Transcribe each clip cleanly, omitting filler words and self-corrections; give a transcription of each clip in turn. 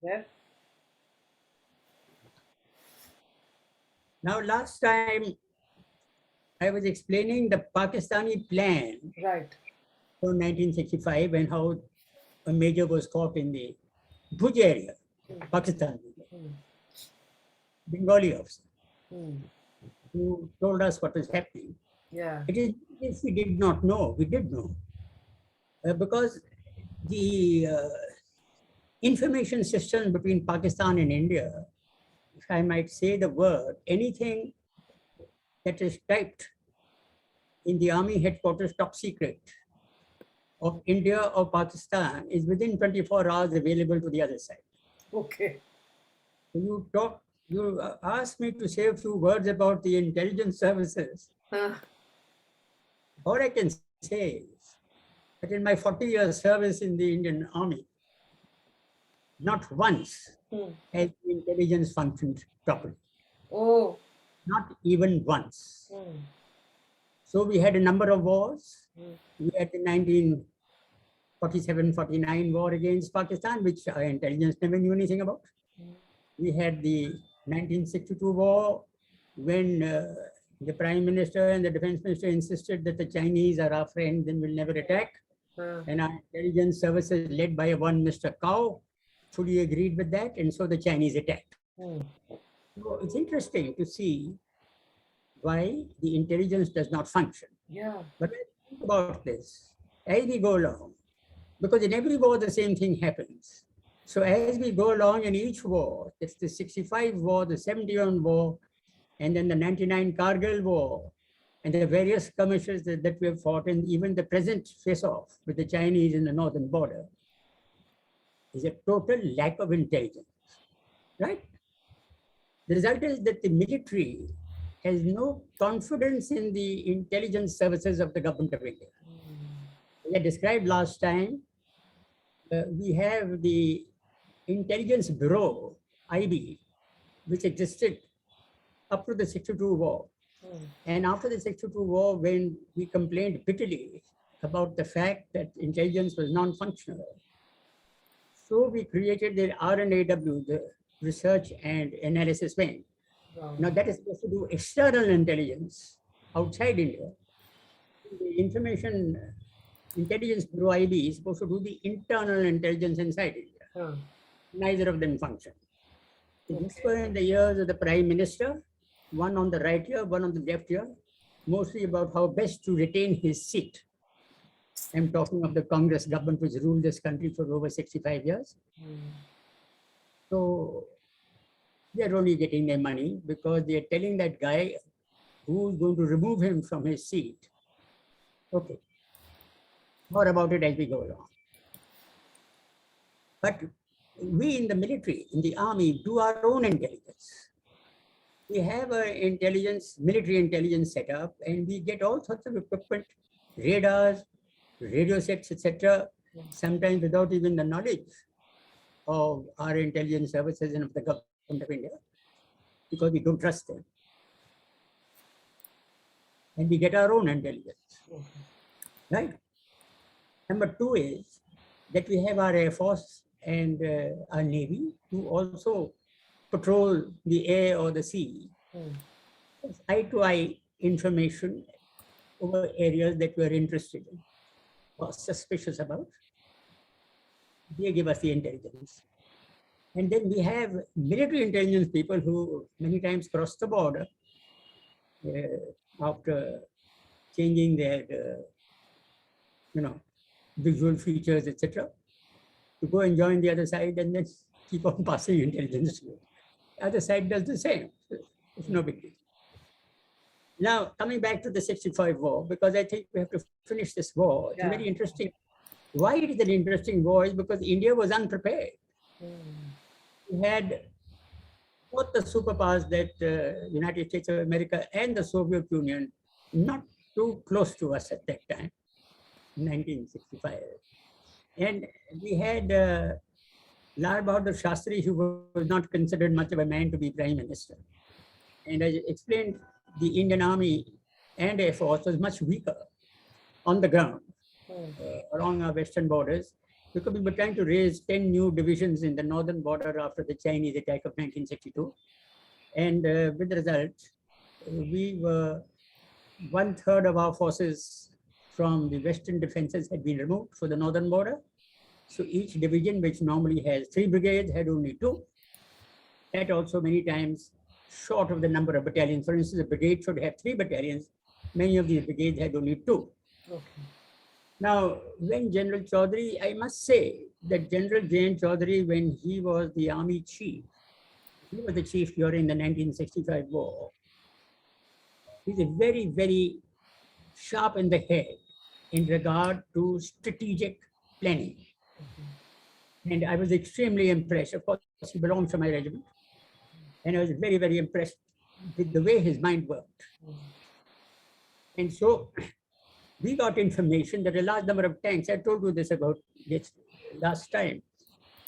Yeah. Now, last time I was explaining the Pakistani plan Right. for 1965 and how a major was caught in the Bhuj area, Pakistan, Hmm. Bengali officer, Hmm. who told us what was happening. Yeah. It is if we did not know, we did know, because the information system between Pakistan and India, if I might say the word, anything that is typed in the army headquarters top secret of India or Pakistan is within 24 hours available to the other side. Okay. So you asked me to say a few words about the intelligence services. Huh. All I can say is that in my 40 years service in the Indian Army, not once Hmm. has the intelligence functioned properly. Oh. Not even once. Hmm. So we had a number of wars. Hmm. We had the 1947-49 war against Pakistan, which our intelligence never knew anything about. We had the 1962 war when the Prime Minister and the Defense Minister insisted that the Chinese are our friends and will never attack. Huh. And our intelligence services, led by one Mr. Kao, fully agreed with that, and so the Chinese attacked. Hmm. So it's interesting to see why the intelligence does not function. Yeah. But think about this as we go along, because in every war the same thing happens. So as we go along in each war, it's the 65 war, the 71 war, and then the 99 Kargil war, and the various skirmishes that we have fought, and even the present face-off with the Chinese in the northern border, is a total lack of intelligence, right? The result is that the military has no confidence in the intelligence services of the government of India. As I described last time, we have the Intelligence Bureau, IB, which existed up to the 62 war. Hmm. And after the 62 war, when we complained bitterly about the fact that intelligence was non-functional, so we created the RNAW, the Research and Analysis Wing. Wow. Now that is supposed to do external intelligence outside India. The Information Intelligence Bureau IB is supposed to do the internal intelligence inside India. Huh. Neither of them function. This Okay. were in the years of the Prime Minister, one on the right ear, one on the left ear, mostly about how best to retain his seat. I'm talking of the Congress government which ruled this country for over 65 years. Hmm. So they're only getting their money because they're telling that guy who's going to remove him from his seat. Okay, more about it as we go along. But we in the military, in the army, do our own intelligence. We have an intelligence, military intelligence setup, and we get all sorts of equipment, radars, radio sets, etc., sometimes without even the knowledge of our intelligence services and of the government of India, because we don't trust them. And we get our own intelligence, right? Number two is that we have our Air Force and our Navy who also patrol the air or the sea. Hmm. Eye to eye information over areas that we are interested in or suspicious about. They give us the intelligence. And then we have military intelligence people who many times cross the border after changing their, you know, visual features, etc., to go and join the other side and then keep on passing intelligence to you. The other side does the same. It's no big deal. Now, coming back to the 65 war, because I think we have to finish this war, it's very Yeah. interesting. Why it is an interesting war is because India was unprepared. Hmm. We had both the superpowers that United States of America and the Soviet Union not too close to us at that time, 1965. And we had Lal Bahadur Shastri, who was not considered much of a man to be prime minister. And as I explained, the Indian Army and Air Force was much weaker on the ground Hmm. along our western borders. because we were trying to raise 10 new divisions in the northern border after the Chinese attack of 1962. And with the result, we were 1/3 of our forces from the western defenses had been removed for the northern border. So each division, which normally has 3 brigades, had only 2. That also many times short of the number of battalions. For instance, a brigade should have 3 battalions. Many of these brigades had only 2. Okay. Now, when General Chaudhary, I must say that General Jain Chaudhary, when he was the army chief, he was the chief during the 1965 war. He's a very, very sharp in the head in regard to strategic planning. And I was extremely impressed. Of course, he belongs to my regiment. And I was very, very impressed with the way his mind worked. And so we got information that a large number of tanks, I told you this about this last time.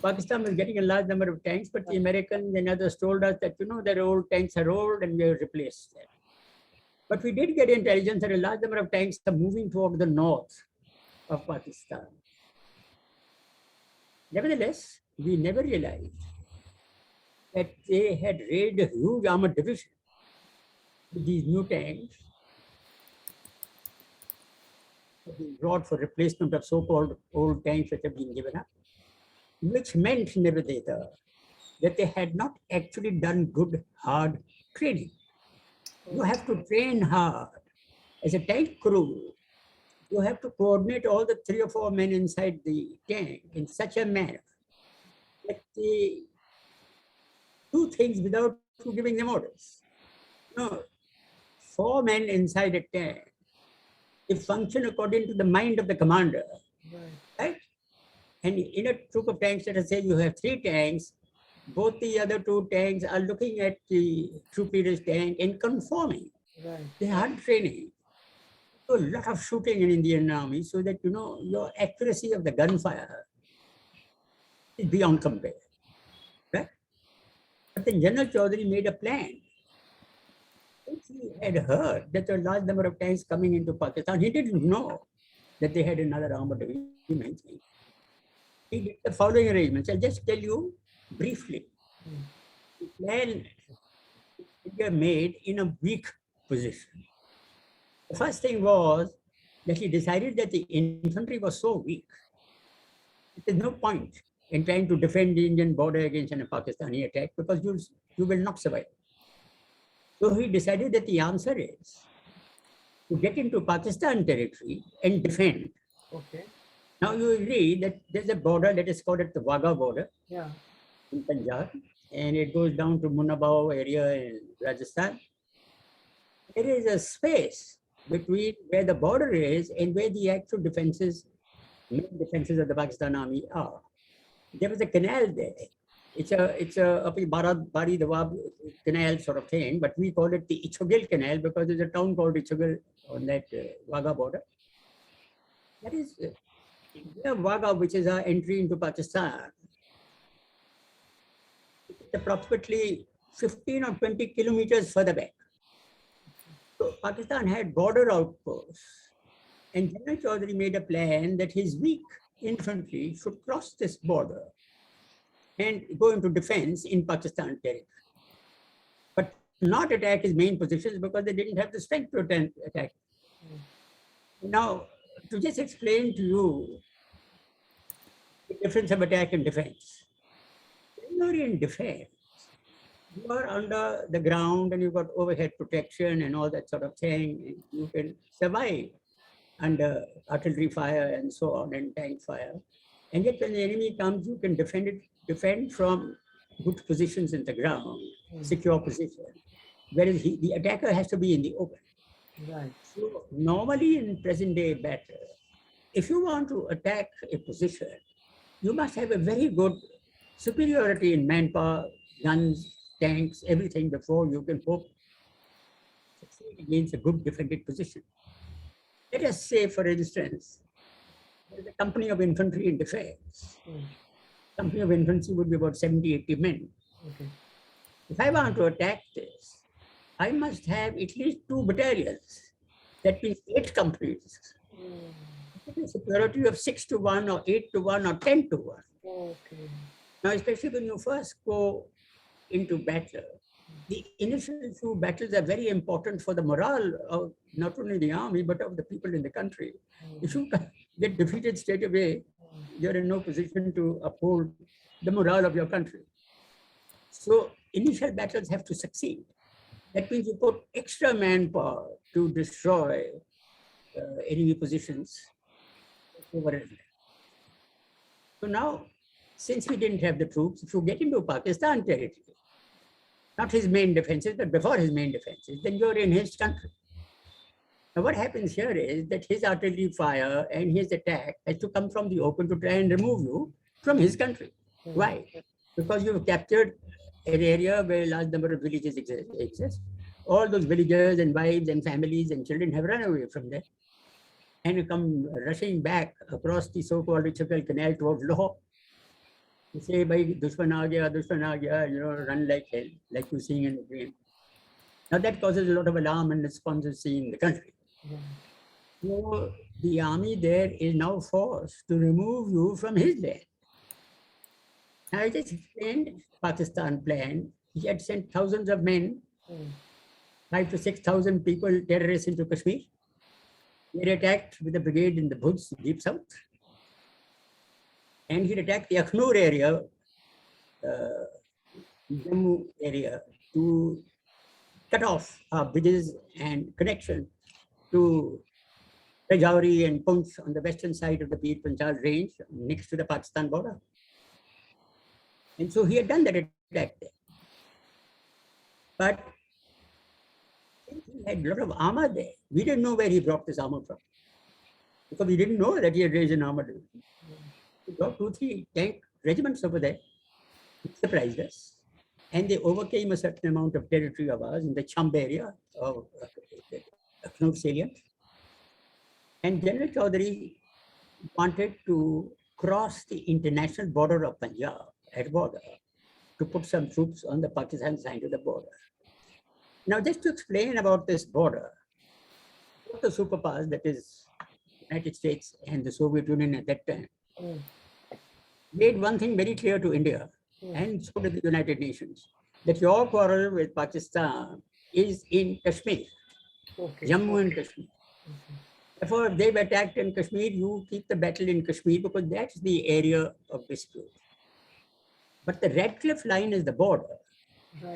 Pakistan was getting a large number of tanks, but the Americans and others told us that, their old tanks are old and we have replaced them. But we did get intelligence that a large number of tanks are moving toward the north of Pakistan. Nevertheless, we never realized that they had raided a huge armored division with these new tanks being brought for replacement of so-called old tanks that have been given up, which meant, Nivedita, that they had not actually done good, hard training. You have to train hard. As a tank crew, you have to coordinate all the 3 or 4 men inside the tank in such a manner that they do things without you giving them orders. 4 men inside a tank, they function according to the mind of the commander, right? And in a troop of tanks, let us say you have 3 tanks, both the other 2 tanks are looking at the troop leader's tank and conforming. Right. They had training. So a lot of shooting in Indian Army so that, your accuracy of the gunfire is beyond compare, right? But then General Chaudhary made a plan. He had heard that there were a large number of tanks coming into Pakistan. He didn't know that they had another armored division. He did the following arrangements. I'll just tell you briefly. The plan India made in a weak position. The first thing was that he decided that the infantry was so weak, there's no point in trying to defend the Indian border against a Pakistani attack because you will not survive. So he decided that the answer is to get into Pakistan territory and defend. Okay. Now you agree that there's a border, let us call it the Wagah border, Yeah. in Punjab, and it goes down to Munabao area in Rajasthan. There is a space between where the border is and where the actual defenses, main defenses of the Pakistan army are. There was a canal there. It's a Bari Dawab canal sort of thing, but we call it the Ichogil Canal because there's a town called Ichogil on that Wagah border. That is Wagah, which is our entry into Pakistan. It's approximately 15 or 20 kilometers further back. So Pakistan had border outposts, and General Chaudhary made a plan that his weak infantry should cross this border and go into defense in Pakistan territory, but not attack his main positions because they didn't have the strength to attack. Now, to just explain to you the difference of attack and defense. When you're in defense, you are under the ground and you've got overhead protection and all that sort of thing. And you can survive under artillery fire and so on and tank fire. And yet when the enemy comes, you can defend from good positions in the ground, secure position. Whereas the attacker has to be in the open. Right. So normally in present day battle, if you want to attack a position, you must have a very good superiority in manpower, guns, tanks, everything before you can hope to succeed against a good defended position. Let us say, for instance, there is a company of infantry in defense. Company of infantry would be about 70, 80 men. Okay. If I want to attack this, I must have at least 2 battalions. That means 8 companies. superiority of 6-1 or 8-1 or 10-1. Okay. Now, especially when you first go into battle, the initial few battles are very important for the morale of not only the army, but of the people in the country. If you get defeated straight away, you're in no position to uphold the morale of your country. So initial battles have to succeed. That means you put extra manpower to destroy enemy positions over and there. So now, since we didn't have the troops, if you get into Pakistan territory, not his main defenses, but before his main defenses, then you're in his country. Now, what happens here is that his artillery fire and his attack has to come from the open to try and remove you from his country. Why? Because you've captured an area where a large number of villages exist. All those villagers and wives and families and children have run away from there and come rushing back across the so-called Chakal Canal towards Lahore. You say, "Bhai, dushman aa gaya," run like hell, like you're seeing in the dream. Now that causes a lot of alarm and despondency in the country. So the army there is now forced to remove you from his land. Now I just explained Pakistan plan. He had sent thousands of men, 5,000 to 6,000 people, terrorists into Kashmir. He had attacked with a brigade in the Bhuj, deep south. And he attacked the Akhnur area, Jammu area, to cut off bridges and connection to Rajouri and Poonch on the western side of the Pir Panjal range next to the Pakistan border. And so he had done that attack there. But he had a lot of armor there. We didn't know where he brought this armor from, because we didn't know that he had raised an armor division. He brought 2-3 tank regiments over there. It surprised us. And they overcame a certain amount of territory of ours in the Chamb area of Akhnur salient. And General Chaudhary wanted to cross the international border of Punjab at border to put some troops on the Pakistan side of the border. Now, just to explain about this border, both the superpowers, that is United States and the Soviet Union at that time, made one thing very clear to India, and so did the United Nations, that your quarrel with Pakistan is in Kashmir, Jammu and Kashmir. Therefore, if they've attacked in Kashmir, you keep the battle in Kashmir, because that's the area of dispute. But the Red Cliff line is the border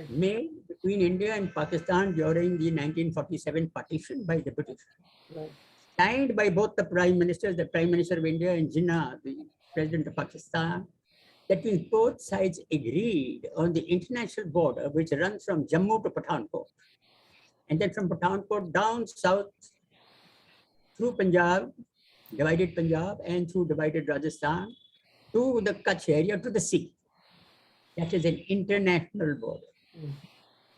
made between India and Pakistan during the 1947 partition by the British. Signed by both the prime ministers, the Prime Minister of India and Jinnah, the President of Pakistan. That means both sides agreed on the international border, which runs from Jammu to Pathankot. And then from Pathankot down south through Punjab, divided Punjab, and through divided Rajasthan to the Kutch area, to the sea. That is an international border.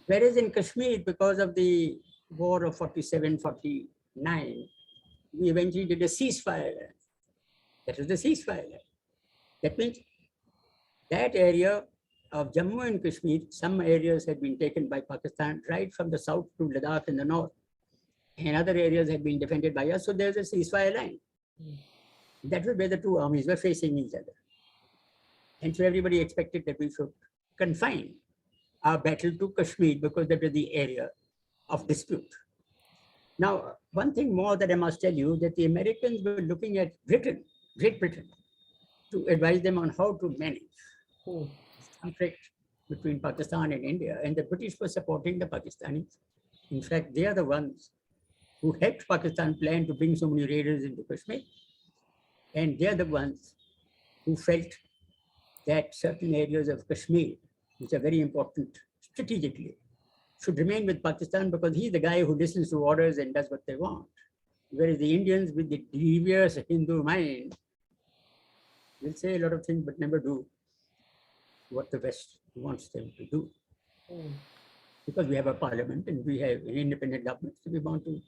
Whereas in Kashmir, because of the war of 47-49, we eventually did a ceasefire. That was the ceasefire. That means that area of Jammu and Kashmir, some areas had been taken by Pakistan right from the south to Ladakh in the north, and other areas had been defended by us. So there's a ceasefire line. That was where the two armies were facing each other. And so everybody expected that we should confine our battle to Kashmir, because that was the area of dispute. Now, one thing more that I must tell you, that the Americans were looking at Great Britain, to advise them on how to manage this conflict between Pakistan and India. And the British were supporting the Pakistanis. In fact, they are the ones who helped Pakistan plan to bring so many raiders into Kashmir. And they are the ones who felt that certain areas of Kashmir, which are very important strategically, should remain with Pakistan, because he's the guy who listens to orders and does what they want. Whereas the Indians, with the devious Hindu mind, will say a lot of things but never do what the West wants them to do. Because we have a parliament and we have an independent government, so we want to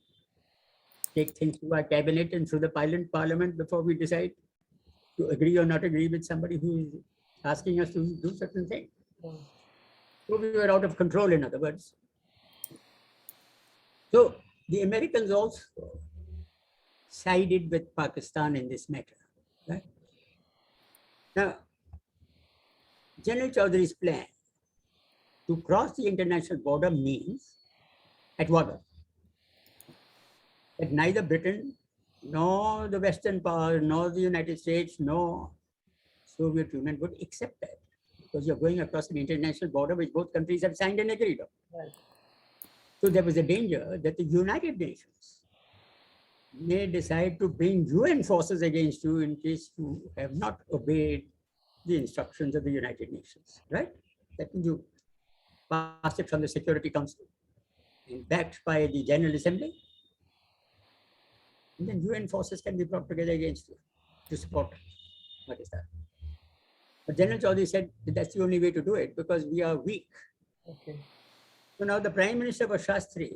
take things to our cabinet and through the parliament before we decide to agree or not agree with somebody who is asking us to do certain things. So we were out of control, in other words. So the Americans also sided with Pakistan in this matter. Right? Now, General Chaudhary's plan to cross the international border means at water that neither Britain nor the Western power, nor the United States, nor Soviet Union would accept that, because you're going across an international border which both countries have signed and agreed on. Right. So there was a danger that the United Nations may decide to bring UN forces against you in case you have not obeyed the instructions of the United Nations, right? That means you pass it from the Security Council and backed by the General Assembly, and then UN forces can be brought together against you to support Pakistan. But General Chaudhary said that that's the only way to do it because we are weak. Okay. So now the Prime Minister was Shastri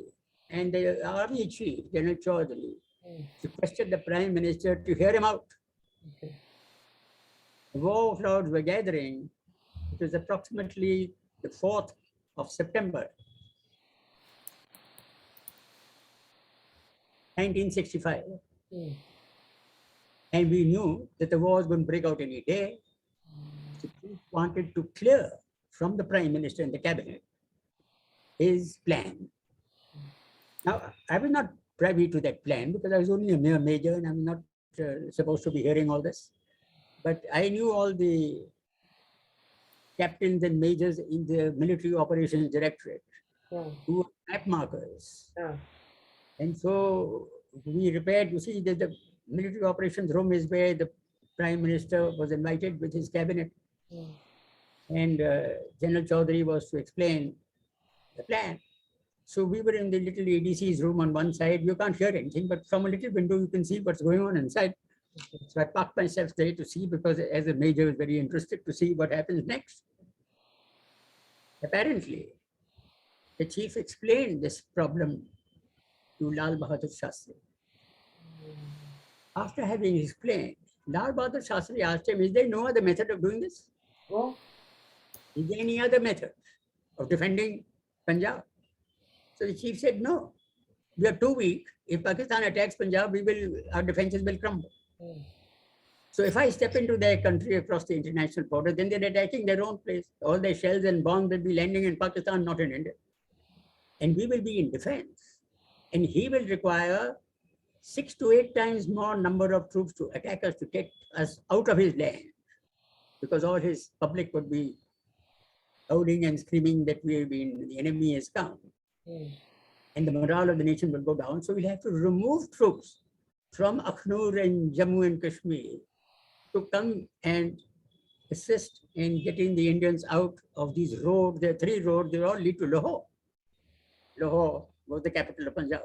and the Army Chief, General Chaudhary, requested the Prime Minister to hear him out. Okay. The war clouds were gathering. It was approximately the 4th of September, 1965. And we knew that the war was going to break out any day. So we wanted to clear from the Prime Minister and the Cabinet his plan. Now, I was not privy to that plan because I was only a mere major and I'm not supposed to be hearing all this. But I knew all the captains and majors in the Military Operations Directorate who were map markers. And so we repaired, you see, that the military operations room is where the Prime Minister was invited with his cabinet. And General Chaudhary was to explain the plan. So we were in the little ADC's room on one side. You can't hear anything, but from a little window, you can see what's going on inside. So I parked myself there to see because as a major, I was very interested to see what happens next. Apparently, the chief explained this problem to Lal Bahadur Shastri. After having explained, Lal Bahadur Shastri asked him, is there no other method of doing this? Oh. Is there any other method of defending Punjab? So the chief said, no, we are too weak. If Pakistan attacks Punjab, our defenses will crumble. So if I step into their country across the international border, then they're attacking their own place. All their shells and bombs will be landing in Pakistan, not in India. And we will be in defense. And he will require 6 to 8 times more number of troops to attack us, to take us out of his land. Because all his public would be shouting and screaming that the enemy has come. And the morale of the nation will go down. So we'll have to remove troops from Akhnur and Jammu and Kashmir to come and assist in getting the Indians out of these roads. There are 3 roads, they all lead to Lahore. Lahore was the capital of Punjab,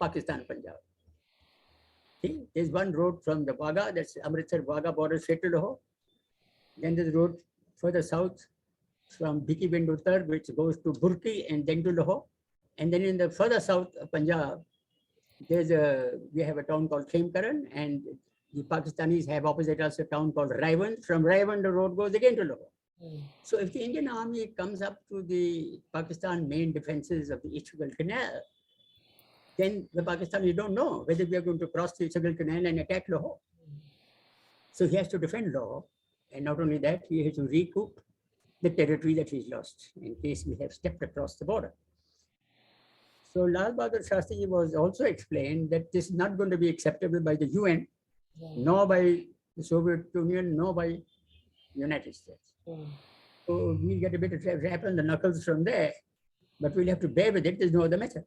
Pakistan, Punjab. See, there's one road from the Wagah, that's Amritsar Wagah border straight to Lahore. Then there's a road further south from Bhiki Bind Uttar, which goes to Burki and then to Lahore. And then in the further south of Punjab, we have a town called Khemkaran, and the Pakistanis have opposite us a town called Raiwand. From Raiwand, the road goes again to Lahore. So if the Indian army comes up to the Pakistan main defenses of the Ichgal Canal, then the Pakistanis don't know whether we are going to cross the Ichgal Canal and attack Lahore. So he has to defend Lahore. And not only that, he has to recoup the territory that he's lost in case we have stepped across the border. So Lal Bahadur Shastri was also explained that this is not going to be acceptable by the UN, nor by the Soviet Union, nor by the United States. So we get a bit of rap on the knuckles from there, but we'll have to bear with it. There's no other method.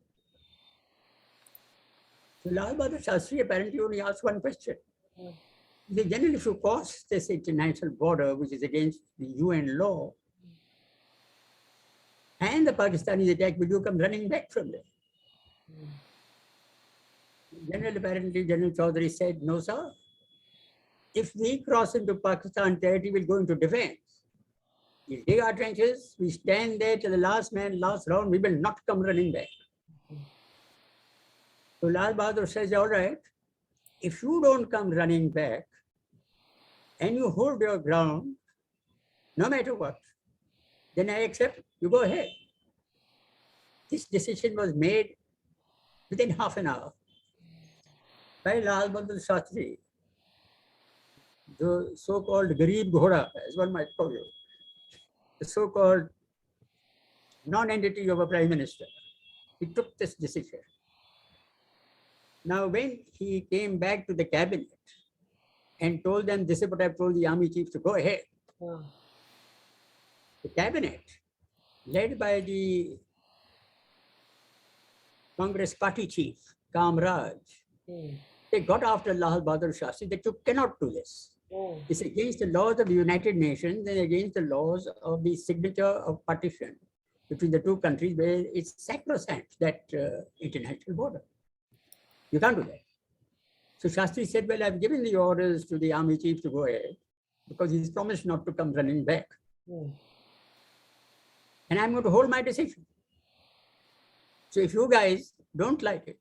So Lal Bahadur Shastri apparently only asked one question. He said, generally, if you cross this international border, which is against the UN law, and the Pakistanis attack, will you come running back from there? General Chaudhary said, no, sir. If we cross into Pakistan territory, we'll go into defense. We dig our trenches, we stand there till the last man, last round, we will not come running back. So Lal Bahadur says, all right, if you don't come running back and you hold your ground, no matter what, then I accept, you go ahead. This decision was made within half an hour. by Lal Bahadur Shastri, the so-called Garib Ghoda, as one might call you, the so-called non-entity of a prime minister. He took this decision. Now, when he came back to the cabinet and told them, this is what I've told the army chiefs to go ahead, the cabinet, led by the Congress party chief, Kamraj, they got after Lal Bahadur Shastri. They cannot do this. It's against the laws of the United Nations and against the laws of the signature of partition between the two countries, where it's sacrosanct, that international border. You can't do that. So Shastri said, well, I've given the orders to the army chief to go ahead because he's promised not to come running back. And I'm going to hold my decision. So if you guys don't like it,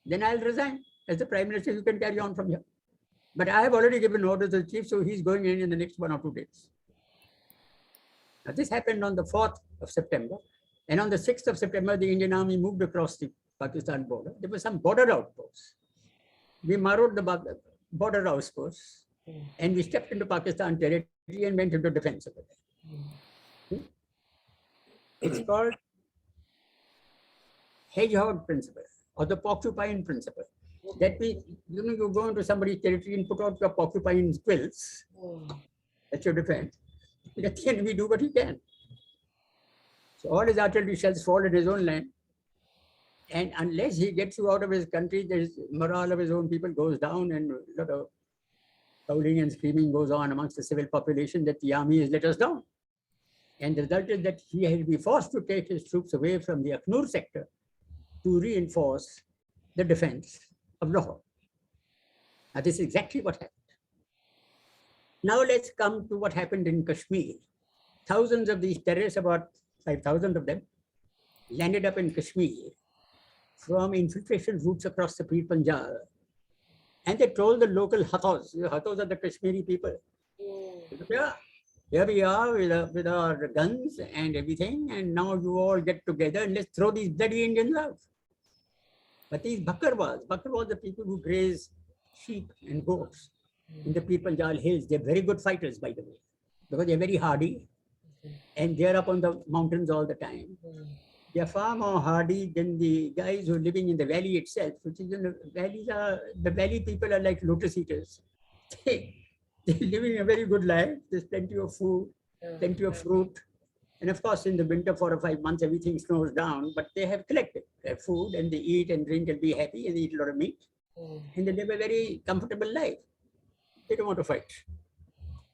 then I'll resign. As the prime minister, you can carry on from here. But I have already given orders to the chief, so he's going in the next 1 or 2 days. Now, this happened on the 4th of September. And on the 6th of September, the Indian army moved across the Pakistan border. There were some border outposts. We marauded the border outposts and we stepped into Pakistan territory and went into defense of it. It's called hedgehog principle or the porcupine principle. That means, you go into somebody's territory and put out your porcupine's quills. That's your defense. At the end, we do what he can. So all his artillery shells fall at his own land. And unless he gets you out of his country, the morale of his own people goes down and a lot of howling and screaming goes on amongst the civil population that the army has let us down. And the result is that he has been forced to take his troops away from the Akhnur sector to reinforce the defense of Lahore. Now, this is exactly what happened. Now, let's come to what happened in Kashmir. Thousands of these terrorists, about 5,000 of them, landed up in Kashmir from infiltration routes across the Pir Panjal. And they told the local Hathos, the Hathos are the Kashmiri people, yeah, here we are with our guns and everything, and now you all get together and let's throw these bloody Indians out. But these Bakarwas the people who graze sheep and goats in the Pir Panjal hills, they're very good fighters, by the way, because they're very hardy and they're up on the mountains all the time. They're far more hardy than the guys who are living in the valley itself, which is in the valleys. The valley people are like lotus eaters. They're living a very good life. There's plenty of food, plenty of fruit. And of course, in the winter, 4 or 5 months, everything slows down, but they have collected their food and they eat and drink and be happy and they eat a lot of meat. And they live a very comfortable life. They don't want to fight.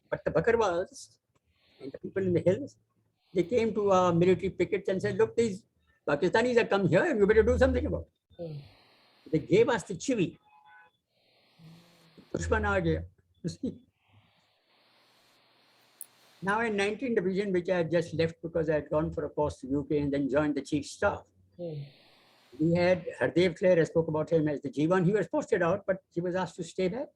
But the Bakarwas and the people in the hills, they came to our military pickets and said, look, these Pakistanis have come here and you better do something about it. They gave us the chivi. Dushman aa gaya. Now in 19th Division, which I had just left because I had gone for a course to UK and then joined the chief staff, we had Hardev Clare. I spoke about him as the G1. He was posted out, but he was asked to stay back.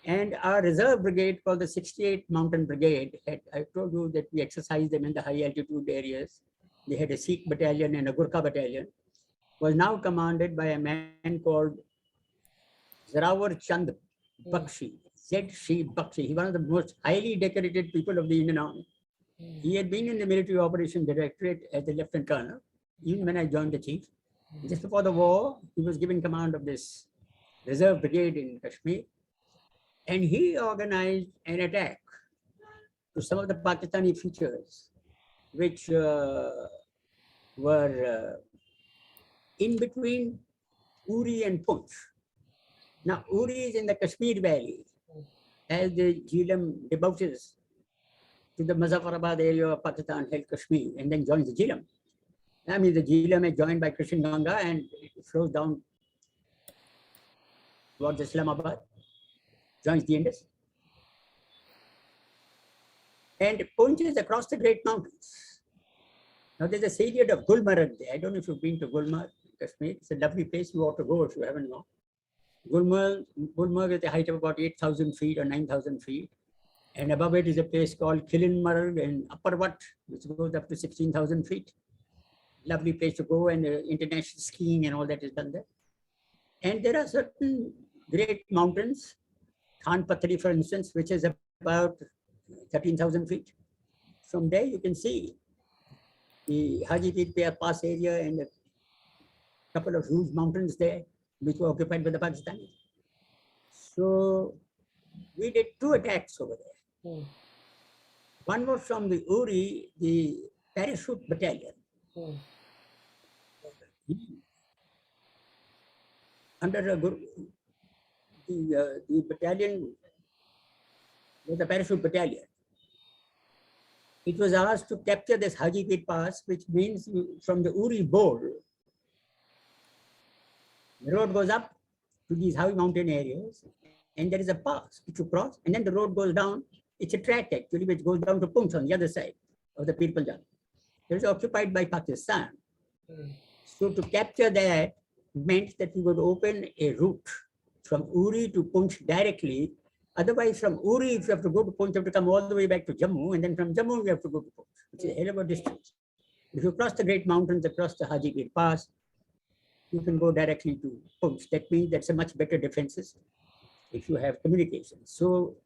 And our reserve brigade called the 68 Mountain Brigade, I told you that we exercised them in the high altitude areas. They had a Sikh battalion and a Gurkha battalion, was now commanded by a man called Zarawar Chand Bakshi, Z.C. Bakshi. He was one of the most highly decorated people of the Indian Army. He had been in the Military Operation Directorate as a Lieutenant Colonel, even when I joined the chief. Just before the war, he was given command of this reserve brigade in Kashmir. And he organized an attack to some of the Pakistani features, which were in between Uri and Poonch. Now, Uri is in the Kashmir Valley, as the Jhelum debouches to the Muzaffarabad area of Pakistan, held Kashmir, and then joins the Jhelum. I mean, the Jhelum is joined by Krishan Ganga and it flows down towards Islamabad, joins the Indus. And Poonch is across the Great Mountains. Now, there's a salient of Gulmarg there. I don't know if you've been to Gulmarg, Kashmir. It's a lovely place. You ought to go if you haven't gone. Gulmarg is a height of about 8,000 feet or 9,000 feet. And above it is a place called Kilinmarg and Upper Wat, which goes up to 16,000 feet. Lovely place to go, and international skiing and all that is done there. And there are certain great mountains, Khan Patri, for instance, which is about 13,000 feet. From there, you can see the Hajipir Pass area and a couple of huge mountains there, which were occupied by the Pakistanis. So we did 2 attacks over there. Hmm. One was from the Uri, the parachute battalion. Hmm. Under a the battalion was the parachute battalion. It was asked to capture this Hajipir Pass, which means from the Uri Bowl, the road goes up to these high mountain areas, and there is a pass which you cross, and then the road goes down. It's a track actually, which goes down to Punch on the other side of the Pir Panjab. It was occupied by Pakistan. Hmm. So to capture that meant that we would open a route from Uri to Punch directly. Otherwise, from Uri, if you have to go to Punch, you have to come all the way back to Jammu, and then from Jammu, you have to go to Punch, which is a hell of a distance. If you cross the great mountains across the Hajipir Pass, you can go directly to Punch. That means that's a much better defenses if you have communication. So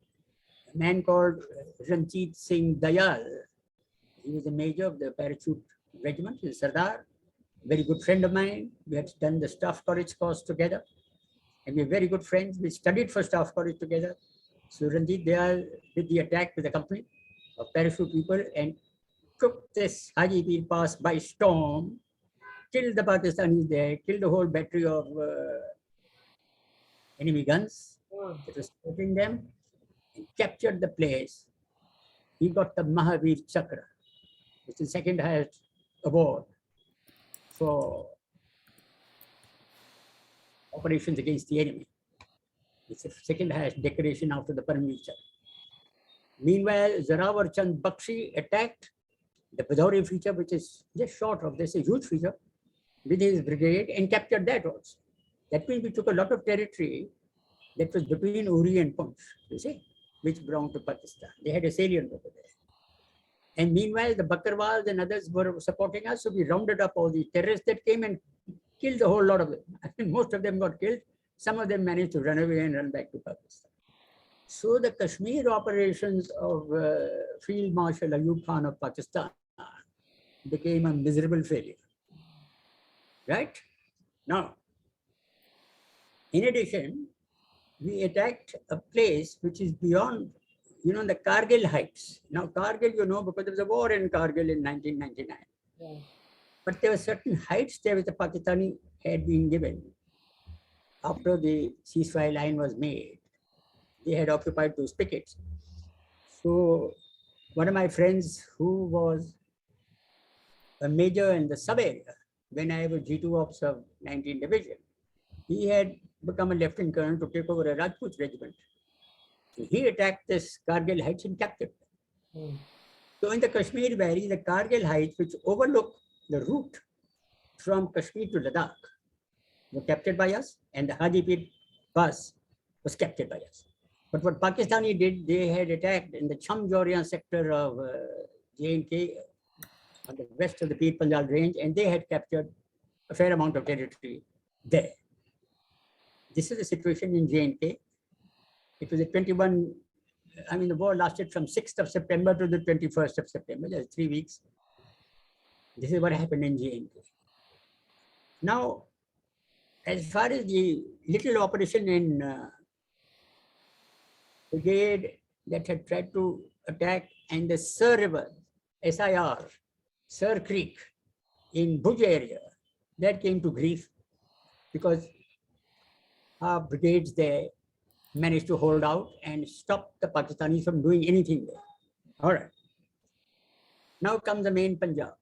a man called Ranjit Singh Dayal, he was a major of the parachute regiment, he's a Sardar, very good friend of mine. We had done the staff college course together, and we're very good friends. We studied for staff college together. So Ranjit Dayal did the attack with a company of parachute people and took this Hajipir Pass by storm, killed the Pakistanis there, killed the whole battery of enemy guns that was supporting them, and captured the place. He got the Mahavir Chakra, which is the second highest award for operations against the enemy. It's the second highest decoration after the Paramveer Chakra. Meanwhile, Zorawar Chand Bakshi attacked the Badauri feature, which is just short of this, a huge feature, with his brigade and captured that also. That means we took a lot of territory that was between Uri and Punch, you see, which belonged to Pakistan. They had a salient over there. And meanwhile, the Bakarwals and others were supporting us, so we rounded up all the terrorists that came and killed a whole lot of them. I think most of them got killed. Some of them managed to run away and run back to Pakistan. So the Kashmir operations of Field Marshal Ayub Khan of Pakistan became a miserable failure. Right? Now, in addition, we attacked a place which is beyond, the Kargil heights. Now, Kargil, because there was a war in Kargil in 1999. Yeah. But there were certain heights there which the Pakistani had been given after the ceasefire line was made. They had occupied those pickets. So one of my friends who was a major in the sub-area when I was G2 Ops of 19 Division, he had become a lieutenant colonel to take over a Rajput regiment. So he attacked this Kargil heights and captured them. So in the Kashmir Valley, the Kargil heights, which overlook the route from Kashmir to Ladakh, were captured by us, and the Hajipir Pass was captured by us. But what Pakistani did, they had attacked in the Chamjorian sector of J&K on the west of the Pir Panjal range, and they had captured a fair amount of territory there. This is the situation in J&K. It was a 21, the war lasted from 6th of September to the 21st of September, just 3 weeks. This is what happened in J&K. Now, as far as the little operation in brigade that had tried to attack and the Sir River, SIR, Sir Creek in Bhuj area, that came to grief because our brigades there managed to hold out and stop the Pakistanis from doing anything there. All right. Now comes the main Punjab.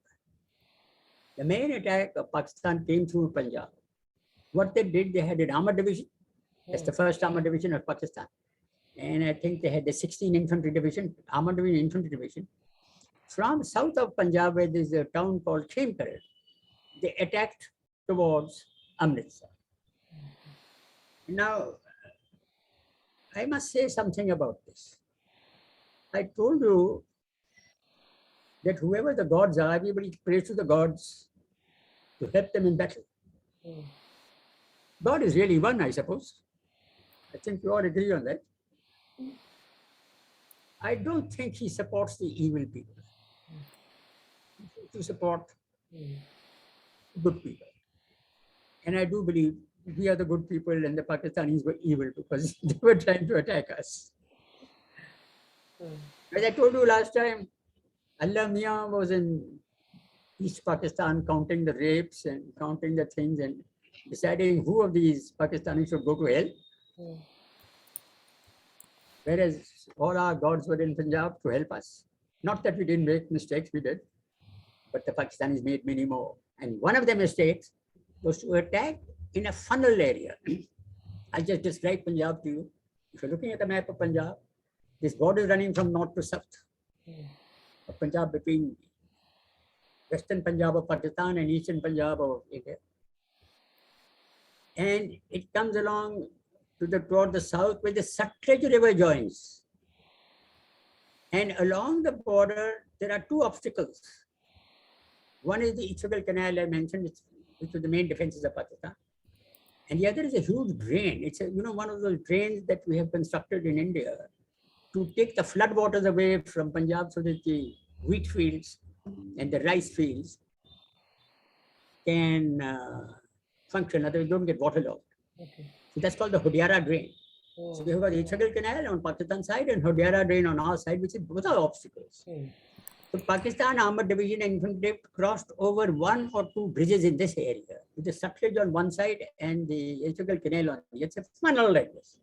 The main attack of Pakistan came through Punjab. What they did, they had an armored division. That's the first armored division of Pakistan. And I think they had the 16th Infantry Division, Armored Division, Infantry Division. From south of Punjab, where there's a town called Khemkar, they attacked towards Amritsar. Now, I must say something about this. I told you that whoever the gods are, everybody prays to the gods to help them in battle. God is really one, I suppose. I think you all agree on that. I don't think he supports the evil people. He seems to support good people. And I do believe we are the good people and the Pakistanis were evil because they were trying to attack us. As I told you last time, Allah Mian was in East Pakistan counting the rapes and counting the things and deciding who of these Pakistanis should go to hell. Whereas all our gods were in Punjab to help us. Not that we didn't make mistakes, we did, but the Pakistanis made many more. And one of the mistakes was to attack in a funnel area. I just described Punjab to you. If you're looking at the map of Punjab, this border is running from north to south. Of Punjab between western Punjab of Pakistan and eastern Punjab of India. And it comes along toward the south where the Sutlej River joins. And along the border, there are two obstacles. One is the Ichhagal Canal I mentioned, which was the main defenses of Pakistan. And the other is a huge drain. It's one of those drains that we have constructed in India to take the flood waters away from Punjab so that the wheat fields and the rice fields can function, otherwise don't get waterlogged. So that's called the Hodiara drain. So we have got the Ichhagal Canal on Pakistan side and Hodiara drain on our side, which is both are obstacles. So Pakistan Armored Division and Infantry crossed over one or two bridges in this area, with the Sutlej on one side and the Ichhagal Canal on the other. It's a funnel like this,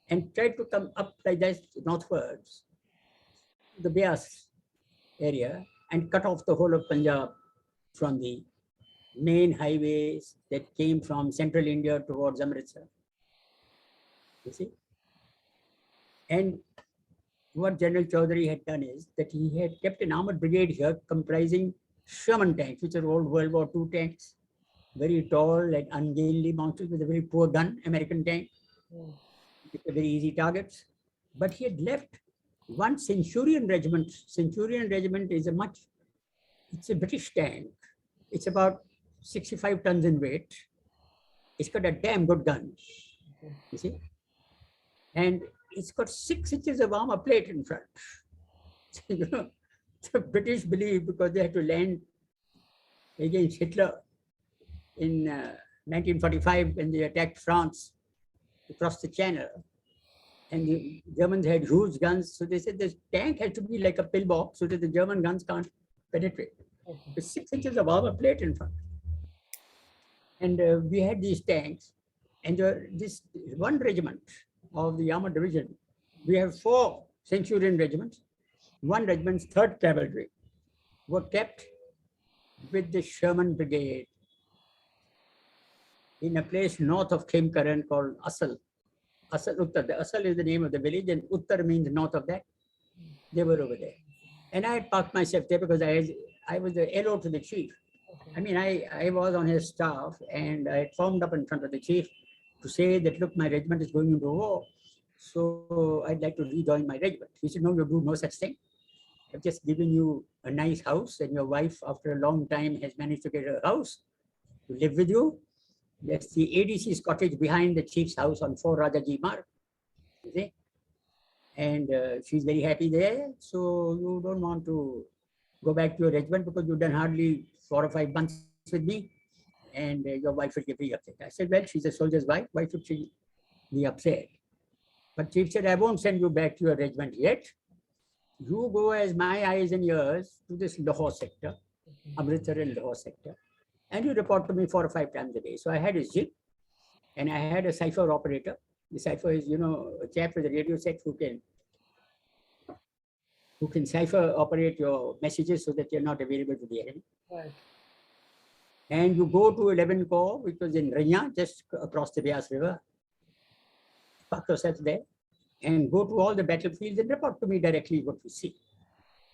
and tried to come up like this northwards, the Beas area, and cut off the whole of Punjab from the main highways that came from central India towards Amritsar. You see? And what General Chaudhary had done is that he had kept an armored brigade here comprising Sherman tanks, which are old World War II tanks, very tall and ungainly monsters with a very poor gun, American tank, very easy targets. But he had left one Centurion regiment. Centurion regiment is it's a British tank. It's about 65 tons in weight. It's got a damn good gun, you see? And it's got 6 inches of armor plate in front. So, the British believe because they had to land against Hitler in 1945 when they attacked France across the channel. And the Germans had huge guns. So they said this tank has to be like a pillbox so that the German guns can't penetrate. With 6 inches of armor plate in front. And we had these tanks. And this one regiment of the Armored Division, we have 4 Centurion regiments. One regiment's 3rd Cavalry were kept with the Sherman Brigade in a place north of Khemkaran called Asal. Asal Uttar. The Asal is the name of the village, and Uttar means north of that. They were over there. And I had parked myself there because I was the LO to the chief. I mean, I was on his staff, and I had formed up in front of the chief to say that, look, my regiment is going into war, so I'd like to rejoin my regiment. He said, no, you do no such thing. I've just given you a nice house, and your wife, after a long time, has managed to get a house to live with you. That's the ADC's cottage behind the chief's house on 4 Rajaji Marg. You see? And she's very happy there. So you don't want to go back to your regiment because you've done hardly 4 or 5 months with me, and your wife will get very upset. I said, well, she's a soldier's wife. Why should she be upset? But chief said, I won't send you back to your regiment yet. You go as my eyes and ears to this Lahore sector, Amritsar and Lahore sector, and you report to me 4 or 5 times a day. So I had his jeep, and I had a cipher operator. The cipher is, a chap with a radio set who can cipher operate your messages so that you're not available to the enemy. Right. And you go to 11 Corps, which was in Rania, just across the Beas River. Park yourself there and go to all the battlefields and report to me directly what you see.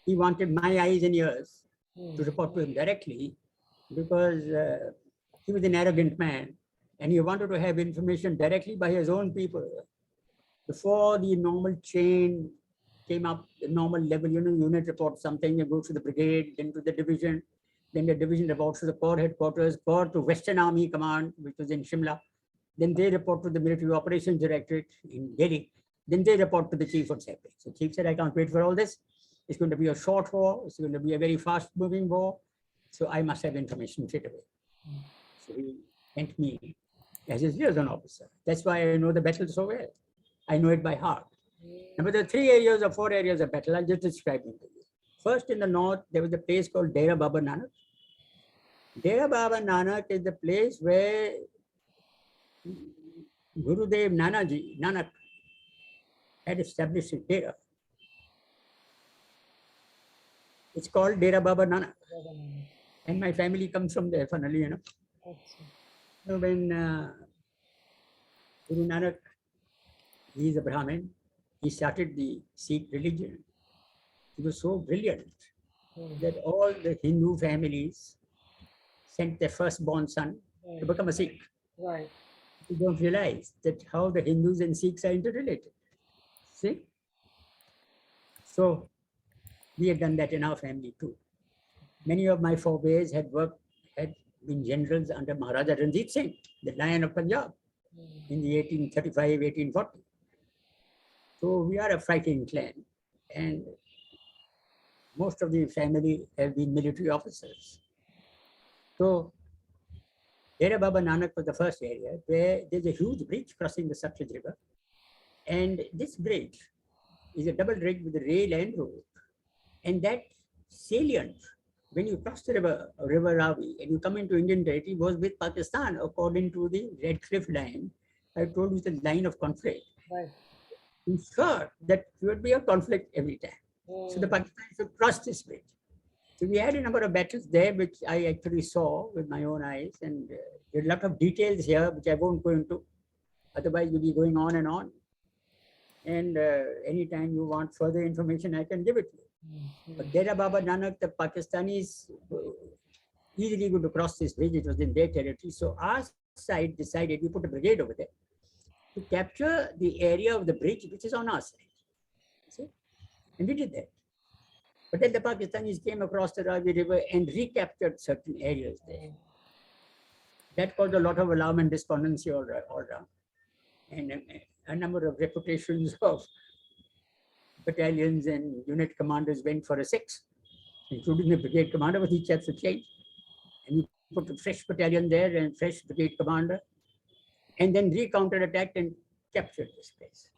He wanted my eyes and ears to report to him directly because he was an arrogant man and he wanted to have information directly by his own people. Before the normal chain came up, the normal level, unit reports something, it goes to the brigade, then to the division, then the division reports to the corps headquarters, corps to Western Army Command, which was in Shimla, Then they report to the military operations directorate in Delhi. Then they report to the chief of staff. So chief said, I can't wait for all this. It's going to be a short war. It's going to be a very fast moving war. So I must have information straight away. So he sent me as his liaison officer. That's why I know the battle so well. I know it by heart. Now, the 3 areas or 4 areas of battle, I'll just describe them to you. First, in the north, there was a place called Dera Baba Nanak. Dera Baba Nanak is the place where Gurudev Nanak had established his Dera. It's called Dera Baba Nanak. And my family comes from there, funnily enough. So when Guru Nanak, he is a Brahmin, he started the Sikh religion. He was so brilliant that all the Hindu families sent their firstborn son to become a Sikh. Right. You don't realize that how the Hindus and Sikhs are interrelated. See? So we had done that in our family too. Many of my forebears had been generals under Maharaja Ranjit Singh, the Lion of Punjab, in the 1835, 1840. So we are a fighting clan, and most of the family have been military officers. So Dera Baba Nanak was the first area where there's a huge bridge crossing the Satluj River. And this bridge is a double rig with a rail and road. And that salient, when you cross the river Ravi, and you come into Indian territory, was with Pakistan according to the Red Cliff line. I told you the line of conflict. Right. Ensure that there would be a conflict every time. So the Pakistanis should cross this bridge. So we had a number of battles there, which I actually saw with my own eyes. And there are a lot of details here, which I won't go into. Otherwise, we'll be going on and on. And anytime you want further information, I can give it to you. But Dera Baba Nanak, the Pakistanis easily going to cross this bridge. It was in their territory. So our side decided we put a brigade over there to capture the area of the bridge, which is on our side. See? And we did that. But then the Pakistanis came across the Ravi River and recaptured certain areas there. That caused a lot of alarm and despondency all around. And a number of reputations of battalions and unit commanders went for a 6, including the brigade commander, but he kept to change. And we put a fresh battalion there and fresh brigade commander, and then re-counter-attacked and captured this place.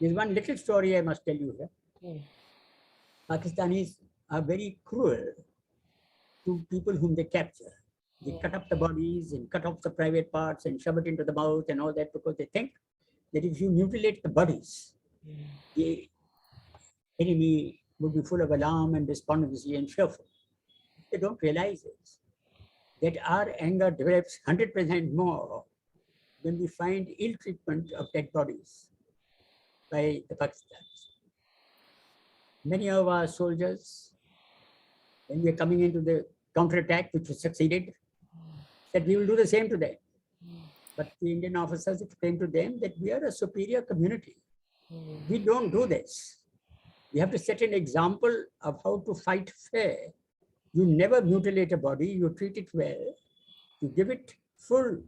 There's one little story I must tell you here. Pakistanis are very cruel to people whom they capture. They cut up the bodies and cut off the private parts and shove it into the mouth and all that, because they think that if you mutilate the bodies, the enemy would be full of alarm and despondency and fearful. They don't realize this, that our anger develops 100% more when we find ill treatment of dead bodies by the Pakistanis. Many of our soldiers, when we are coming into the counterattack, which was succeeded, said we will do the same to them. But the Indian officers explained to them that we are a superior community. We don't do this. We have to set an example of how to fight fair. You never mutilate a body, you treat it well, you give it full